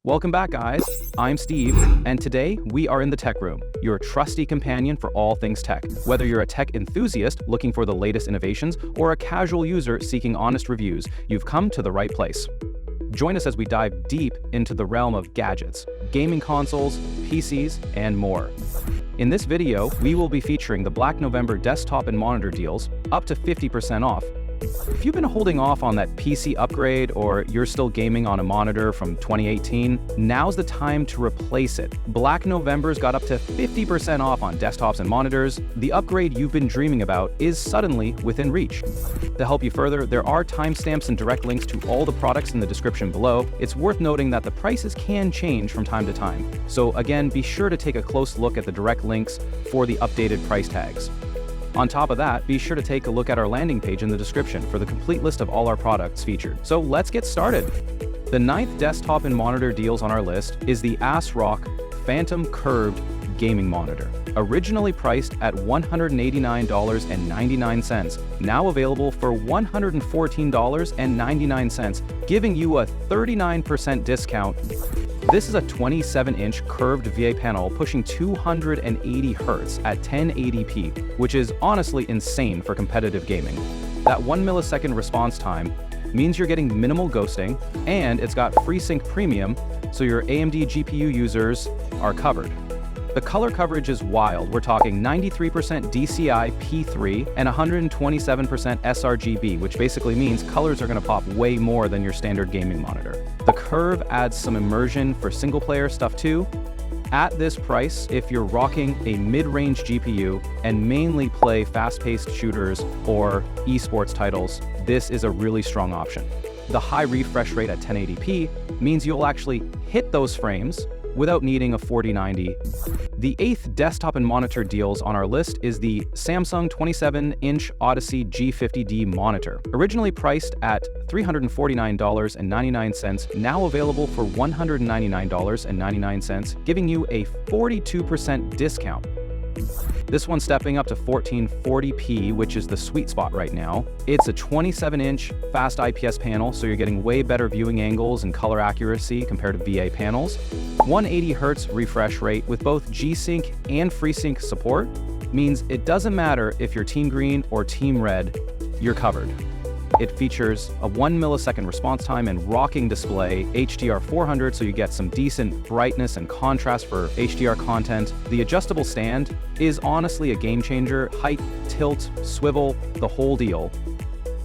Welcome back, guys. I'm Steve, and today we are in the tech room, your trusty companion for all things tech. Whether you're a tech enthusiast looking for the latest innovations or a casual user seeking honest reviews, you've come to the right place. Join us as we dive deep into the realm of gadgets, gaming consoles, PCs, and more. In this video, we will be featuring the Black November desktop and monitor deals, up to 50% off. If you've been holding off on that PC upgrade or you're still gaming on a monitor from 2018, now's the time to replace it. Black November's got up to 50% off on desktops and monitors. The upgrade you've been dreaming about is suddenly within reach. To help you further, there are timestamps and direct links to all the products in the description below. It's worth noting that the prices can change from time to time. So again, be sure to take a close look at the direct links for the updated price tags. On top of that, be sure to take a look at our landing page in the description for the complete list of all our products featured. So let's get started. The 9th desktop and monitor deals on our list is the ASRock Phantom Curved Gaming Monitor. Originally priced at $189.99, now available for $114.99, giving you a 39% discount. This is a 27-inch curved VA panel pushing 280 Hz at 1080p, which is honestly insane for competitive gaming. That 1 millisecond response time means you're getting minimal ghosting, and it's got FreeSync Premium, so your AMD GPU users are covered. The color coverage is wild. We're talking 93% DCI P3 and 127% sRGB, which basically means colors are going to pop way more than your standard gaming monitor. The curve adds some immersion for single-player stuff too. At this price, if you're rocking a mid-range GPU and mainly play fast-paced shooters or esports titles, this is a really strong option. The high refresh rate at 1080p means you'll actually hit those frames without needing a 4090. The 8th desktop and monitor deals on our list is the Samsung 27-inch Odyssey G50D monitor. Originally priced at $349.99, now available for $199.99, giving you a 42% discount. This one's stepping up to 1440p, which is the sweet spot right now. It's a 27-inch fast IPS panel, so you're getting way better viewing angles and color accuracy compared to VA panels. 180 Hz refresh rate with both G-Sync and FreeSync support means it doesn't matter if you're Team Green or Team Red, you're covered. It features a 1 millisecond response time and rocking display, HDR 400, so you get some decent brightness and contrast for HDR content. The adjustable stand is honestly a game changer. Height, tilt, swivel, the whole deal.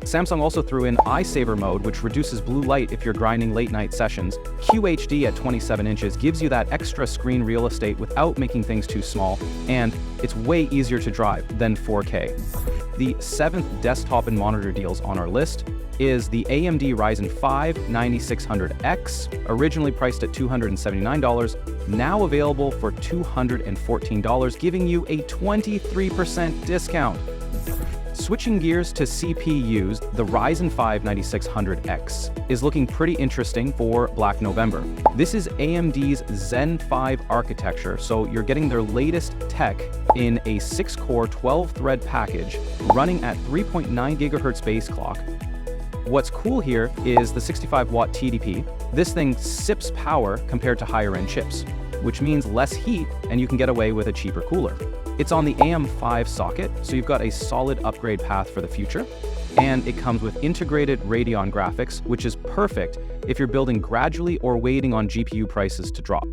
Samsung also threw in Eye Saver mode, which reduces blue light if you're grinding late night sessions. QHD at 27 inches gives you that extra screen real estate without making things too small, and it's way easier to drive than 4K. The 7th desktop and monitor deals on our list is the AMD Ryzen 5 9600X, originally priced at $279, now available for $214, giving you a 23% discount. Switching gears to CPUs, the Ryzen 5 9600X is looking pretty interesting for Black November. This is AMD's Zen 5 architecture, so you're getting their latest tech in a 6-core 12-thread package running at 3.9 GHz base clock. What's cool here is the 65-watt TDP. This thing sips power compared to higher-end chips, which means less heat and you can get away with a cheaper cooler. It's on the AM5 socket, so you've got a solid upgrade path for the future. And it comes with integrated Radeon graphics, which is perfect if you're building gradually or waiting on GPU prices to drop.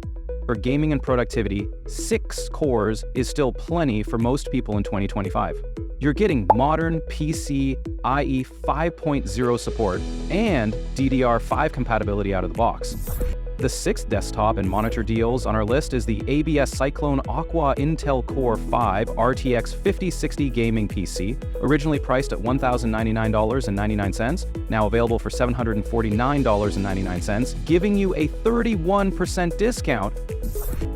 For gaming and productivity, 6 cores is still plenty for most people in 2025. You're getting modern PC IE 5.0 support and DDR5 compatibility out of the box. The 6th desktop and monitor deals on our list is the ABS Cyclone Aqua Intel Core 5 RTX 5060 gaming PC, originally priced at $1,099.99, now available for $749.99, giving you a 31% discount.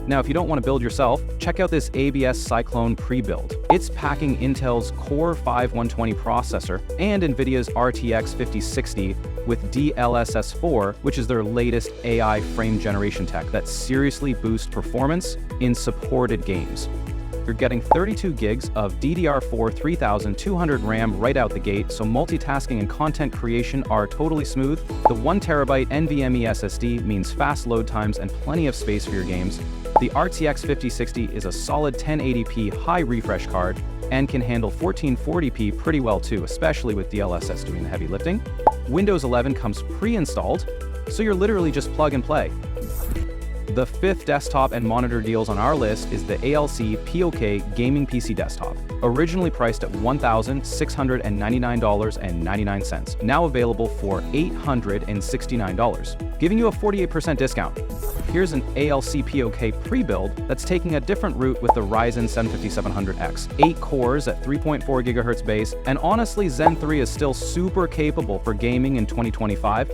Now, if you don't want to build yourself, check out this ABS Cyclone pre-build. It's packing Intel's Core 5 120 processor and NVIDIA's RTX 5060 with DLSS4, which is their latest AI frame generation tech that seriously boosts performance in supported games. You're getting 32 gigs of DDR4 3200 RAM right out the gate, so multitasking and content creation are totally smooth. The 1TB NVMe SSD means fast load times and plenty of space for your games. The RTX 5060 is a solid 1080p high refresh card and can handle 1440p pretty well too, especially with DLSS doing the heavy lifting. Windows 11 comes pre-installed, so you're literally just plug and play. The fifth desktop and monitor deals on our list is the ALCPOK gaming PC desktop, originally priced at $1,699.99, now available for $869, giving you a 48% discount. Here's an ALCPOK pre-build that's taking a different route with the Ryzen 7700X, 8 cores at 3.4 GHz base, and honestly Zen 3 is still super capable for gaming in 2025.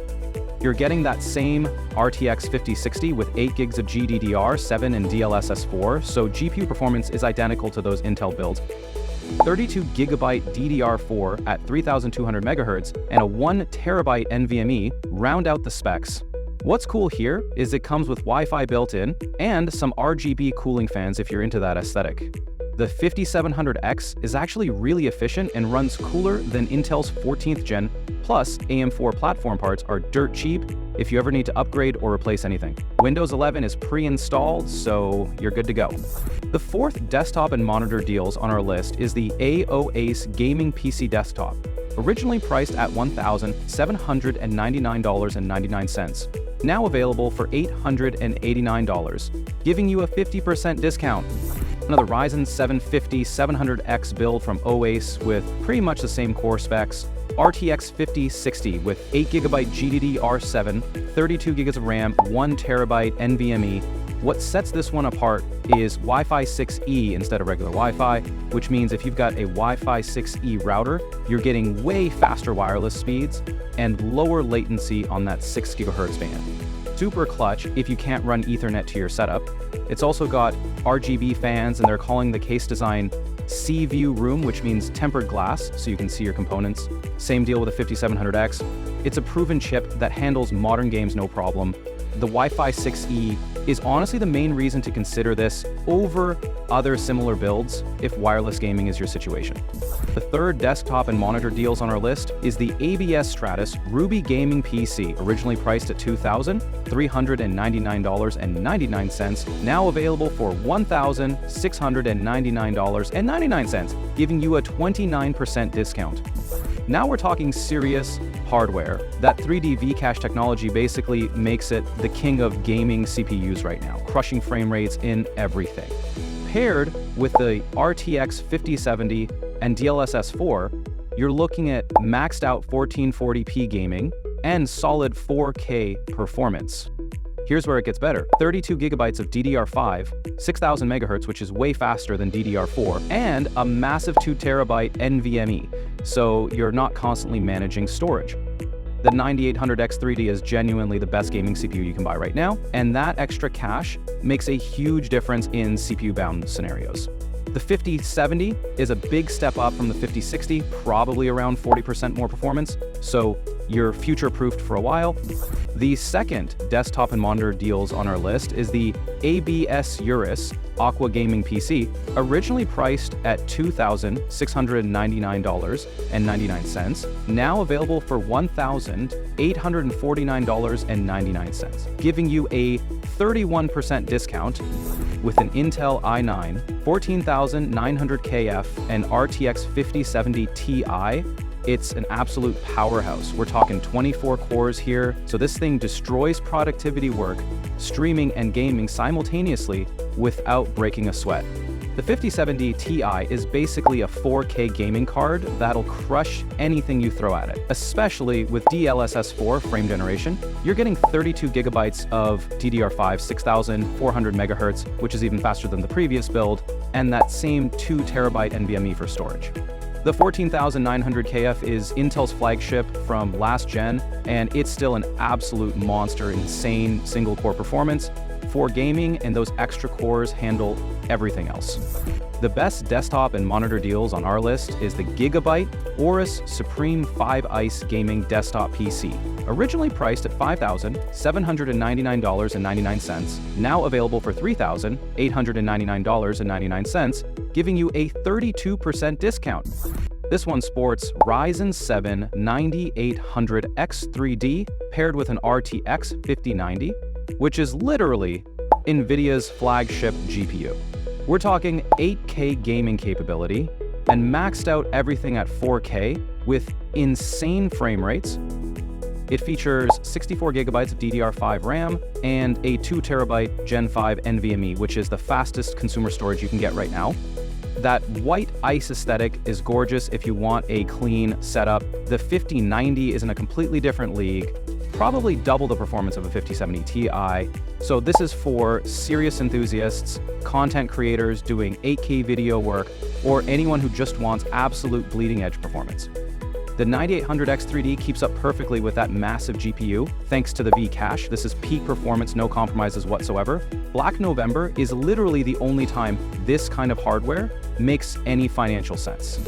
You're getting that same RTX 5060 with 8 gigs of GDDR7 and DLSS4, so GPU performance is identical to those Intel builds. 32 GB DDR4 at 3200 MHz and a 1 TB NVMe round out the specs. What's cool here is it comes with Wi-Fi built in and some RGB cooling fans if you're into that aesthetic. The 5700X is actually really efficient and runs cooler than Intel's 14th gen, plus AM4 platform parts are dirt cheap if you ever need to upgrade or replace anything. Windows 11 is pre-installed, so you're good to go. The fourth desktop and monitor deals on our list is the AOACE gaming PC desktop, originally priced at $1,799.99, now available for $889, giving you a 50% discount. Another Ryzen 750-700X build from AOACE with pretty much the same core specs. RTX 5060 with 8 GB GDDR7, 32 GB of RAM, 1 TB NVMe. What sets this one apart is Wi-Fi 6E instead of regular Wi-Fi, which means if you've got a Wi-Fi 6E router, you're getting way faster wireless speeds and lower latency on that 6 GHz band. Super clutch if you can't run Ethernet to your setup. It's also got RGB fans, and they're calling the case design Sea View Room, which means tempered glass, so you can see your components. Same deal with the 5700X. It's a proven chip that handles modern games no problem. The Wi-Fi 6E is honestly the main reason to consider this over other similar builds if wireless gaming is your situation. The third desktop and monitor deals on our list is the ABS Stratos Ruby Gaming PC, originally priced at $2,399.99, now available for $1,699.99, giving you a 29% discount. Now we're talking serious hardware. That 3D V-Cache technology basically makes it the king of gaming CPUs right now, crushing frame rates in everything. Paired with the RTX 5070 and DLSS4, you're looking at maxed out 1440p gaming and solid 4K performance. Here's where it gets better. 32 GB of DDR5, 6000 MHz, which is way faster than DDR4, and a massive 2 TB NVMe, so you're not constantly managing storage. The 9800X3D is genuinely the best gaming CPU you can buy right now, and that extra cache makes a huge difference in CPU-bound scenarios. The 5070 is a big step up from the 5060, probably around 40% more performance, so you're future-proofed for a while. The second desktop and monitor deals on our list is the ABS Eurus Aqua Gaming PC, originally priced at $2,699.99, now available for $1,849.99, giving you a 31% discount with an Intel i9, 14900KF, and RTX 5070 Ti. It's an absolute powerhouse. We're talking 24 cores here, so this thing destroys productivity work, streaming and gaming simultaneously without breaking a sweat. The 5070 Ti is basically a 4K gaming card that'll crush anything you throw at it, especially with DLSS4 frame generation. You're getting 32 GB of DDR5, 6400 MHz, which is even faster than the previous build, and that same 2 TB NVMe for storage. The 14900KF is Intel's flagship from last gen, and it's still an absolute monster, insane single-core performance for gaming, and those extra cores handle everything else. The best desktop and monitor deals on our list is the GIGABYTE AORUS Supreme 5 ICE Gaming Desktop PC. Originally priced at $5,799.99, now available for $3,899.99, giving you a 32% discount. This one sports Ryzen 7 9800X3D paired with an RTX 5090, which is literally NVIDIA's flagship GPU. We're talking 8K gaming capability and maxed out everything at 4K with insane frame rates. It features 64 gigabytes of DDR5 RAM and a 2 terabyte Gen 5 NVMe, which is the fastest consumer storage you can get right now. That white ice aesthetic is gorgeous if you want a clean setup. The 5090 is in a completely different league, probably double the performance of a 5070 Ti. So this is for serious enthusiasts, content creators doing 8K video work, or anyone who just wants absolute bleeding edge performance. The 9800X3D keeps up perfectly with that massive GPU, thanks to the V-Cache. This is peak performance, no compromises whatsoever. Black November is literally the only time this kind of hardware makes any financial sense.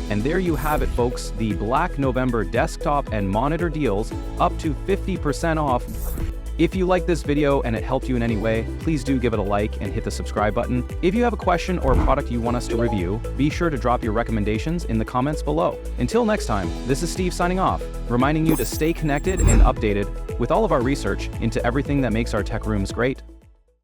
And there you have it, folks, the Black November desktop and monitor deals up to 50% off. If you like this video and it helped you in any way, please do give it a like and hit the subscribe button. If you have a question or a product you want us to review, be sure to drop your recommendations in the comments below. Until next time, this is Steve signing off, reminding you to stay connected and updated with all of our research into everything that makes our tech rooms great.